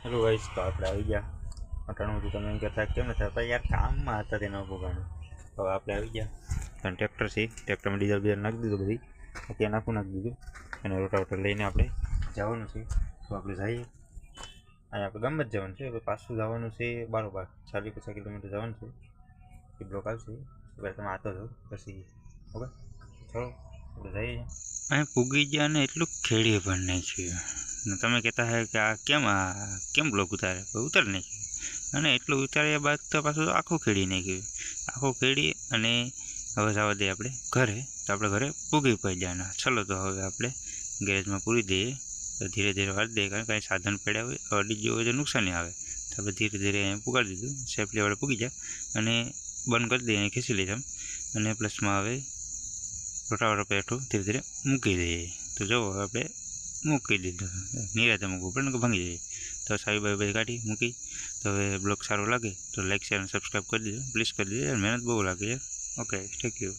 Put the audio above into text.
Hello guys, तो आप आई गया अटाणु तो તમે એમ કહેતા કેમ નથી આવતા યાર, કામમાં હતા તેના પોગાનું. તો આપણે આવી ગયા. અને ટ્રેક્ટર છે, ટ્રેક્ટરમાં ડીઝલ બીઝલ નાખી દીધું, બધી અત્યારે નાખી દીધું. અને રોટાવેટર લઈને આપણે જવાનું છે. તો આપણે જઈએ. અહીંયા આપણે ગામમાં જ જવાનું છે. હવે પાછું જવાનું છે 40-50 કિલોમીટર જવાનું છે. એ બ્લોક આવશે એટલે તમે આતો જાઓ પછી. ઓકે, ચલો આપણે જઈએ. અહીં પૂગી ગયા ને એટલું ખેડીએ પણ નાખ્યું. ને તમે કહેતા હે કે આ કેમ બ્લોક ઉતારે, ઉતારી નાખ્યું. અને એટલું ઉતાર્યા બાદ તો પાછું આખું ખેડી નાખ્યું. આખું ખેડી અને હવે જવા દઈએ આપણે ઘરે. તો આપણે ઘરે પૂગી પડ્યાના. ચલો તો હવે આપણે ગેરેજમાં પૂરી દઈએ. તો ધીરે ધીરે વાળી દઈએ, કારણ કે કાંઈ સાધન પડ્યા હોય અડી ગયું હોય તો નુકસાની આવે. તો આપણે ધીરે ધીરે અહીંયા પુગાડી દીધું. સેફલી આપણે પૂગી જાય અને બંધ કરી દઈએ, ખેંચી લઈએ આમ. અને પ્લસમાં હવે રોટાવાળા પેઠું ધીરે ધીરે મૂકી દઈએ. તો જુઓ આપણે મૂકી દીધું. નિરાતે મૂકવું પડે ને ભાંગી જઈએ. તો સાવી બાવી કાઢી મૂકી. તો હવે બ્લોગ સારો લાગે તો લાઈક શેર અને સબસ્ક્રાઈબ કરી દીધું, પ્લીઝ કરી દીધું. મહેનત બહુ લાગે છે. Okay, thank you.